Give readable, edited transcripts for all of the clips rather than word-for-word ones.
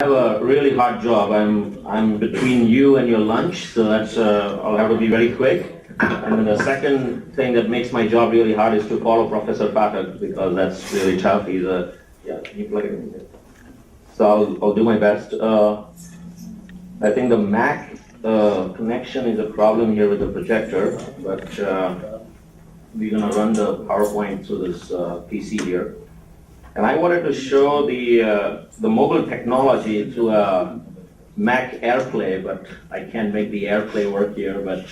have a really hard job. I'm between you and your lunch, so that's I'll have to be very quick. And then the second thing that makes my job really hard is to follow Professor Pathak, because that's really tough. He's a can you plug it in? So I'll do my best. I think the Mac connection is a problem here with the projector, but we're gonna run the PowerPoint through this PC here. And I wanted to show the mobile technology through a Mac AirPlay, but I can't make the AirPlay work here, but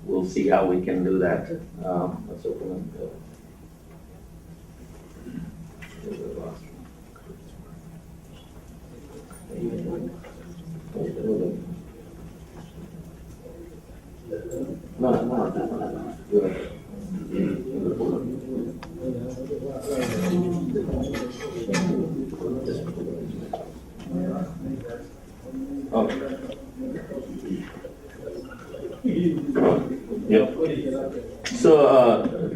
we'll see how we can do that. Let's open it. So,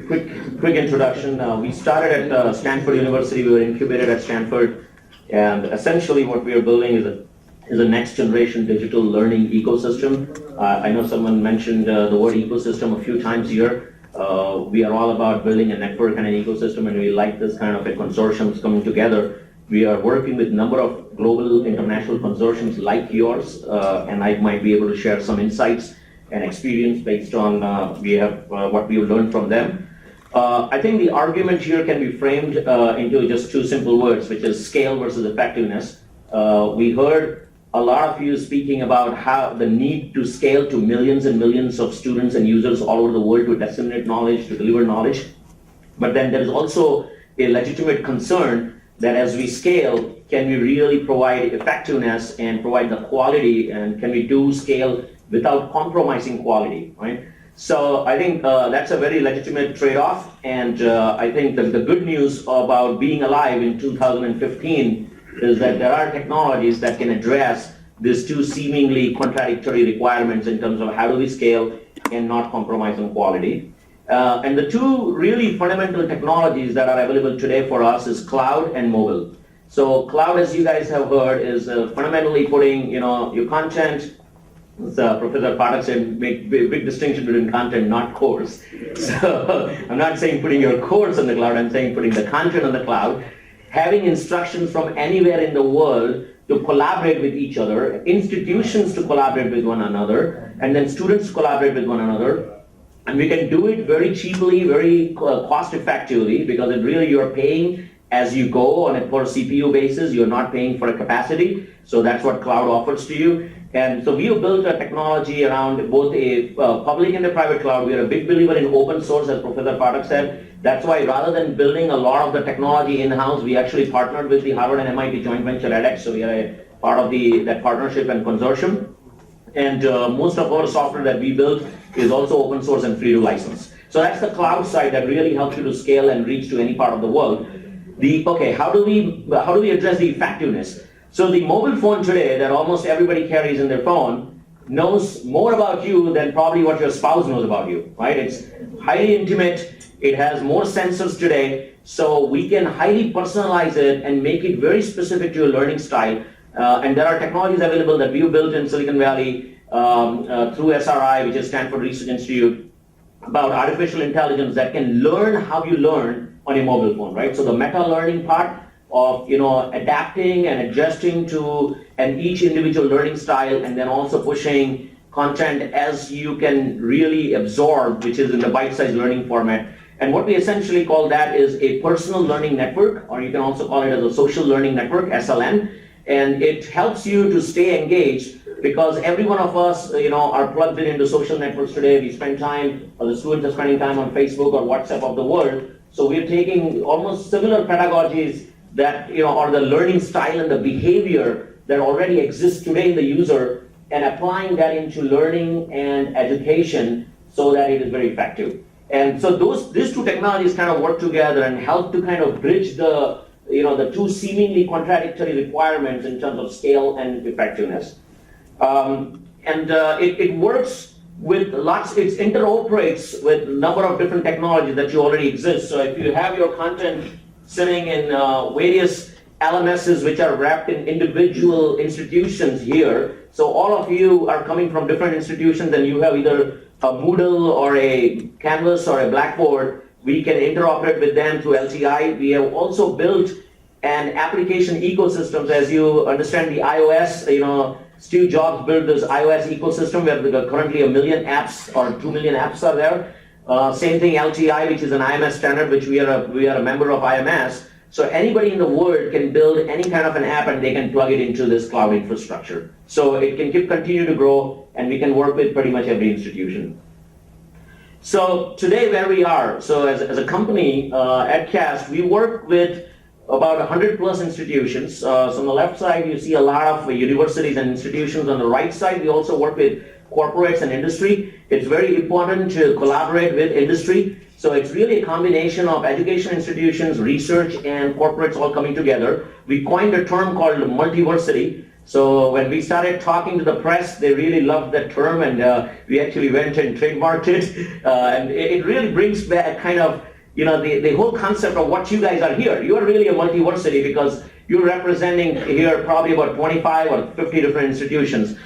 quick introduction. We started at Stanford University. We were incubated at Stanford, and essentially what we are building is a next generation digital learning ecosystem. I know someone mentioned the word ecosystem a few times here. We are all about building a network and an ecosystem, and we like this kind of a consortiums coming together. We are working with a number of global international consortiums like yours, and I might be able to share some insights and experience based on what we have learned from them. I think the argument here can be framed into just two simple words, which is scale versus effectiveness. We heard a lot of you speaking about how the need to scale to millions and millions of students and users all over the world to disseminate knowledge, to deliver knowledge. But then there's also a legitimate concern that as we scale, can we really provide effectiveness and provide the quality, and can we do scale without compromising quality, right? So I think that's a very legitimate trade-off, and I think that the good news about being alive in 2015 is that there are technologies that can address these two seemingly contradictory requirements in terms of how do we scale and not compromise on quality. And the two really fundamental technologies that are available today for us is cloud and mobile. So cloud, as you guys have heard, is fundamentally putting your content. Professor Pathak said, make big distinction between content, not course. So I'm not saying putting your course on the cloud, I'm saying putting the content on the cloud, having instructions from anywhere in the world to collaborate with each other, institutions to collaborate with one another, and then students to collaborate with one another. And we can do it very cheaply, very cost effectively, because it really you're paying as you go on a per CPU basis. You're not paying for a capacity. So that's what cloud offers to you. And so we have built a technology around both a public and a private cloud. We are a big believer in open source, as Professor Pathak said. That's why rather than building a lot of the technology in-house, we actually partnered with the Harvard and MIT joint venture edX. So we are a part of that partnership and consortium. And most of our software that we build is also open source and free to license. So that's the cloud side that really helps you to scale and reach to any part of the world. How do we address the effectiveness? So the mobile phone today that almost everybody carries in their phone knows more about you than probably what your spouse knows about you, right? It's highly intimate. It has more sensors today, so we can highly personalize it and make it very specific to your learning style. And there are technologies available that we've built in Silicon Valley through SRI, which is Stanford Research Institute, about artificial intelligence that can learn how you learn on a mobile phone, right? So the meta learning part of adapting and adjusting to each individual learning style, and then also pushing content as you can really absorb, which is in the bite-sized learning format. And what we essentially call that is a personal learning network, or you can also call it as a social learning network, SLN. And it helps you to stay engaged, because every one of us are plugged into social networks today. We spend time, or the students are spending time on Facebook or WhatsApp of the world. So we're taking almost similar pedagogies that or the learning style and the behavior that already exists today in the user, and applying that into learning and education so that it is very effective. And so these two technologies kind of work together and help to kind of bridge the two seemingly contradictory requirements in terms of scale and effectiveness. It works with it interoperates with a number of different technologies that already exist. So if you have your content sitting in various LMSs which are wrapped in individual institutions here. So all of you are coming from different institutions and you have either a Moodle or a Canvas or a Blackboard. We can interoperate with them through LTI. We have also built an application ecosystem. As you understand the iOS, Steve Jobs built this iOS ecosystem where there are currently 1 million apps or 2 million apps are there. Same thing, LTI, which is an IMS standard, which we are a member of IMS. So anybody in the world can build any kind of an app and they can plug it into this cloud infrastructure. So it can continue to grow and we can work with pretty much every institution. So today where we are, so as a company, Edcast, we work with about 100 plus institutions. So on the left side, you see a lot of universities and institutions. On the right side, we also work with corporates and industry. It's very important to collaborate with industry. So it's really a combination of education institutions, research, and corporates all coming together. We coined a term called multiversity. So when we started talking to the press, they really loved that term, and we actually went and trademarked it. And it really brings back kind of, the whole concept of what you guys are here. You are really a multiversity because you're representing here probably about 25 or 50 different institutions.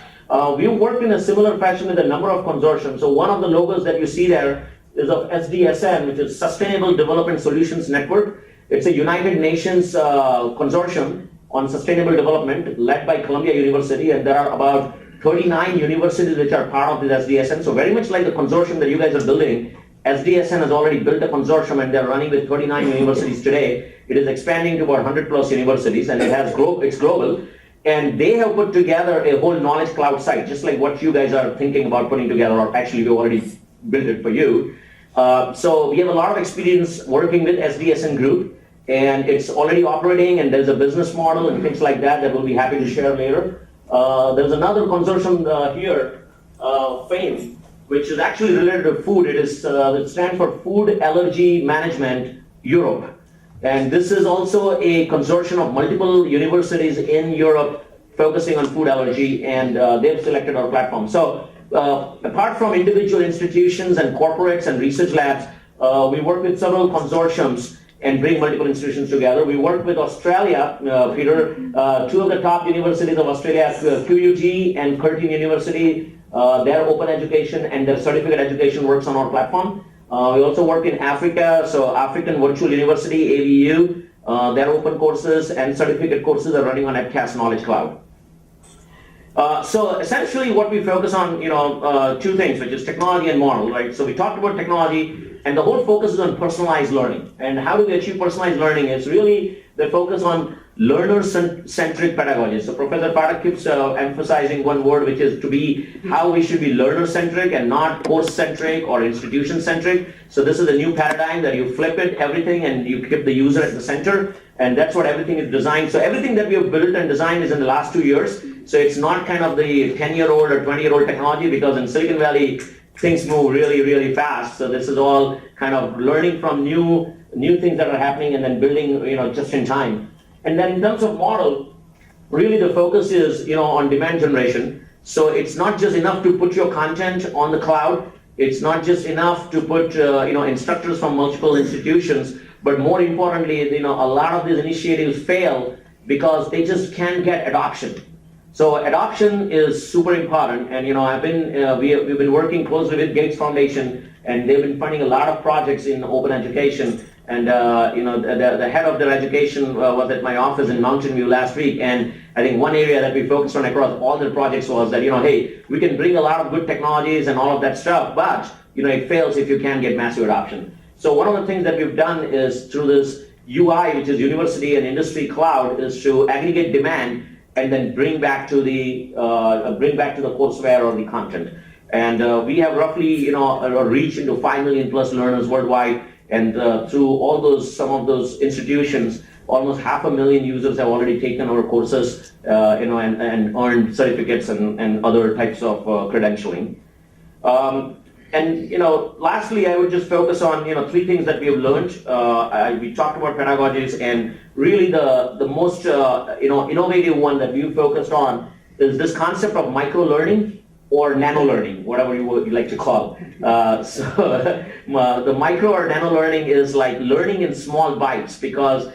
We worked in a similar fashion with a number of consortiums. So one of the logos that you see there is of SDSN, which is Sustainable Development Solutions Network. It's a United Nations consortium on sustainable development led by Columbia University, and there are about 39 universities which are part of this SDSN. So very much like the consortium that you guys are building, SDSN has already built a consortium and they're running with 39 universities today. It is expanding to about 100 plus universities and it's global. And they have put together a whole knowledge cloud site, just like what you guys are thinking about putting together, or actually we already built it for you. So we have a lot of experience working with SDSN Group, and it's already operating, and there's a business model and things like that we'll be happy to share later. There's another consortium here, FAME, which is actually related to food. It stands for Food Allergy Management Europe. And this is also a consortium of multiple universities in Europe focusing on food allergy, and they've selected our platform. So apart from individual institutions and corporates and research labs, we work with several consortiums and bring multiple institutions together. We work with Australia, Peter, two of the top universities of Australia, QUT and Curtin University, their open education and their certificate education works on our platform. We also work in Africa, so African Virtual University, AVU, their open courses and certificate courses are running on Edcast Knowledge Cloud. So essentially what we focus on, two things, which is technology and model, right? So we talked about technology, and the whole focus is on personalized learning. And how do we achieve personalized learning? It's really the focus on learner-centric pedagogy. So Professor Pathak keeps emphasizing one word, which is to be how we should be learner-centric and not course-centric or institution-centric. So this is a new paradigm that you flip it, everything, and you keep the user at the center. And that's what everything is designed. So everything that we have built and designed is in the last 2 years. So it's not kind of the 10-year-old or 20-year-old technology, because in Silicon Valley, things move really, really fast. So this is all kind of learning from new things that are happening and then building, just in time. And then in terms of model, really the focus is, on demand generation. So it's not just enough to put your content on the cloud. It's not just enough to put, instructors from multiple institutions. But more importantly, a lot of these initiatives fail because they just can't get adoption. So adoption is super important, and we've been working closely with Gates Foundation, and they've been funding a lot of projects in open education. And the head of their education was at my office in Mountain View last week, and I think one area that we focused on across all their projects was that hey, we can bring a lot of good technologies and all of that stuff, but it fails if you can't get massive adoption. So one of the things that we've done is through this UI, which is University and Industry Cloud, is to aggregate demand and then bring back to the courseware or the content. And we have roughly a reach into 5 million plus learners worldwide, and through some of those institutions, almost 500,000 users have already taken our courses, and earned certificates and other types of credentialing. Lastly, I would just focus on three things that we have learned. We talked about pedagogies, and really the most innovative one that we focused on is this concept of micro learning or nano learning, whatever you would like to call. The micro or nano learning is like learning in small bites, because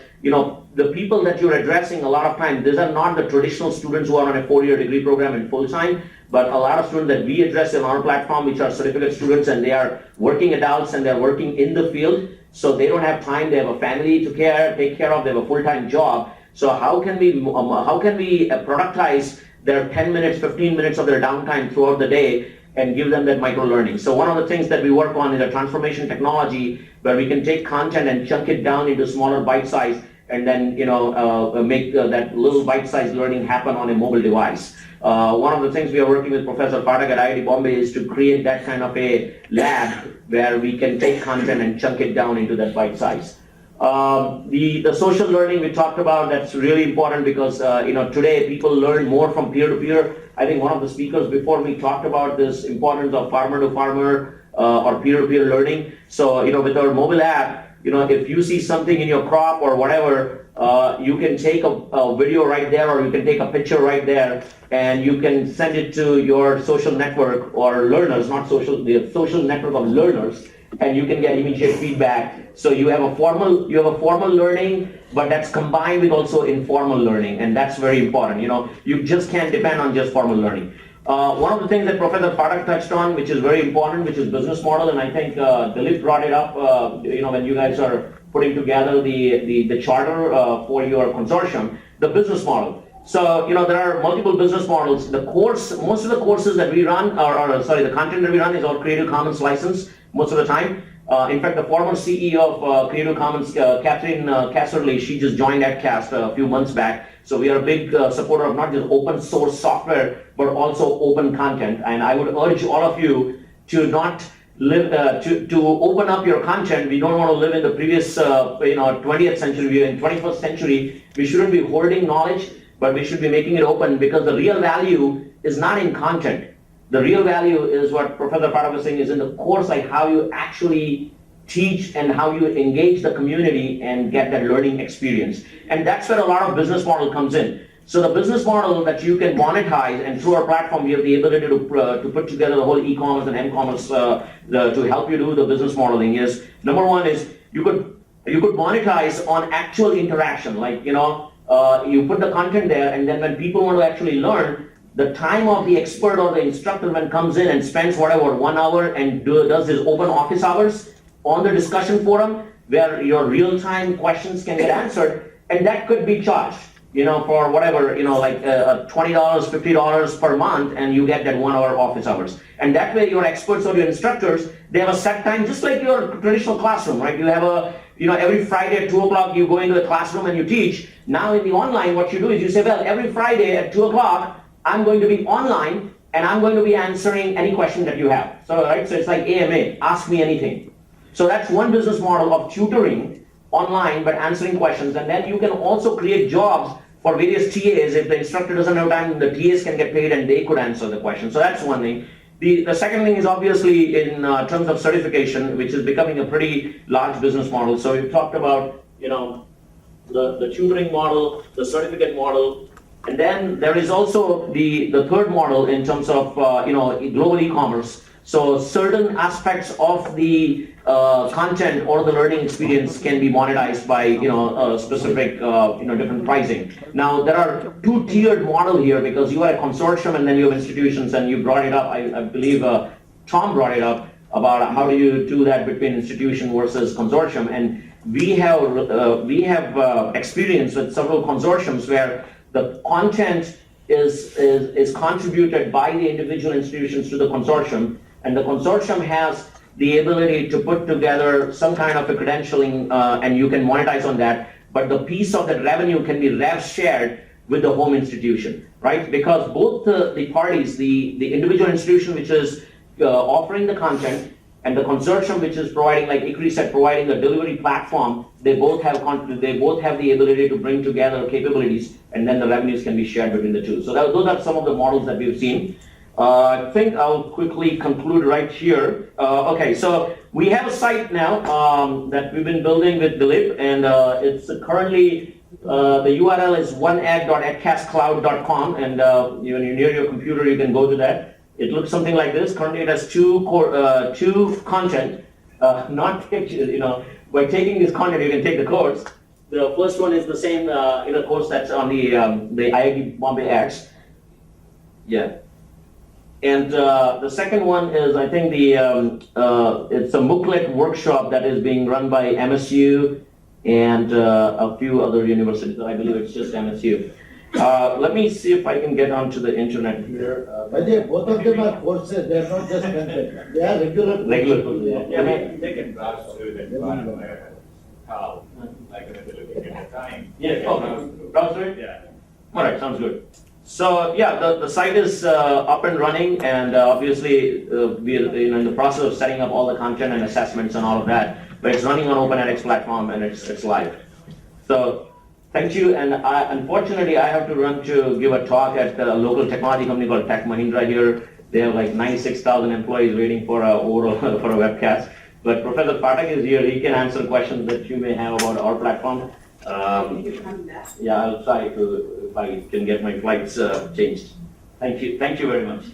the people that you're addressing a lot of times, these are not the traditional students who are on a 4-year degree program and full-time, but a lot of students that we address in our platform, which are certificate students, and they are working adults and they're working in the field, so they don't have time, they have a family to take care of, they have a full-time job. So how can we productize their 10 minutes, 15 minutes of their downtime throughout the day and give them that micro learning? So one of the things that we work on is a transformation technology where we can take content and chunk it down into smaller bite size and then make that little bite-sized learning happen on a mobile device. One of the things we are working with Professor Pathak at IIT Bombay is to create that kind of a lab where we can take content and chunk it down into that bite size. The social learning we talked about, that's really important because today people learn more from peer-to-peer. I think one of the speakers before me talked about this importance of farmer-to-farmer or peer-to-peer learning. So with our mobile app, if you see something in your crop or whatever, you can take a video right there, or you can take a picture right there, and you can send it to your social network or learners, the social network of learners, and you can get immediate feedback. So you have a formal learning, but that's combined with also informal learning, and that's very important. You just can't depend on just formal learning. One of the things that Professor Pathak touched on, which is very important, which is business model, and I think Dilip brought it up, when you guys are putting together the charter for your consortium, the business model. So, there are multiple business models. Most of the courses that we run, the content that we run is all Creative Commons licensed most of the time. In fact, the former CEO of Creative Commons, Catherine Casserly, she just joined Edcast a few months back. So we are a big supporter of not just open source software, but also open content. And I would urge all of you to not live, to open up your content. We don't want to live in the previous, 20th century. We are in 21st century. We shouldn't be hoarding knowledge, but we should be making it open, because the real value is not in content. The real value is what Professor Pathak was saying, is in the course, like how you actually teach and how you engage the community and get that learning experience. And that's where a lot of business model comes in. So the business model that you can monetize, and through our platform, we have the ability to put together the whole e-commerce and m-commerce to help you do the business modeling is, number one is you could monetize on actual interaction. Like, you put the content there, and then when people want to actually learn, the time of the expert or the instructor when comes in and spends 1 hour and does his open office hours on the discussion forum where your real-time questions can get answered, and that could be charged, for whatever, like $20, $50 per month, and you get that 1 hour office hours. And that way your experts or your instructors, they have a set time, just like your traditional classroom, right? You have every Friday at 2 o'clock you go into the classroom and you teach. Now in the online, what you do is you say, well, every Friday at 2 o'clock, I'm going to be online and I'm going to be answering any question that you have. So it's like AMA, ask me anything. So that's one business model of tutoring online, but answering questions. And then you can also create jobs for various TAs. If the instructor doesn't have time, the TAs can get paid and they could answer the question. So that's one thing. The second thing is obviously in terms of certification, which is becoming a pretty large business model. So we've talked about, the tutoring model, the certificate model, and then there is also the third model in terms of, global e-commerce. So certain aspects of the content or the learning experience can be monetized by, a specific, different pricing. Now, there are two-tiered model here, because you are a consortium and then you have institutions, and you brought it up, I believe Tom brought it up, about how do you do that between institution versus consortium. And we have experience with several consortiums where the content is contributed by the individual institutions to the consortium, and the consortium has the ability to put together some kind of a credentialing, and you can monetize on that, but the piece of the revenue can be rev shared with the home institution, right? Because both the parties, the individual institution which is offering the content, and the consortium which is providing, like ICRISAT, providing the delivery platform, they both have the ability to bring together capabilities, and then the revenues can be shared between the two. So those are some of the models that we've seen. I think I'll quickly conclude right here. Okay, so we have a site now that we've been building with Dilip, and it's currently, the URL is oneegg.edcastcloud.com, and when you're near your computer, you can go to that. It looks something like this. Currently, it has two content, not pictures. By taking this content, you can take the course. The first one is the same, course that's on the IIT Bombay X. Yeah. And the second one is, I think it's a booklet workshop that is being run by MSU and a few other universities. I believe it's just MSU. Let me see if I can get onto the internet here. By the way, both of them are courses, they are not just content. They are regular. They can browse through that how, like if they're looking at the time. Yeah, browse through it? Yeah. All right, sounds good. So yeah, the site is up and running, and obviously we are in the process of setting up all the content and assessments and all of that. But it's running on OpenEdX platform and it's live. So thank you. And unfortunately, I have to run to give a talk at a local technology company called Tech Mahindra here. They have like 96,000 employees waiting for a for a webcast. But Professor Pathak is here. He can answer questions that you may have about our platform. Yeah, I'll try to, if I can get my flights changed. Thank you very much.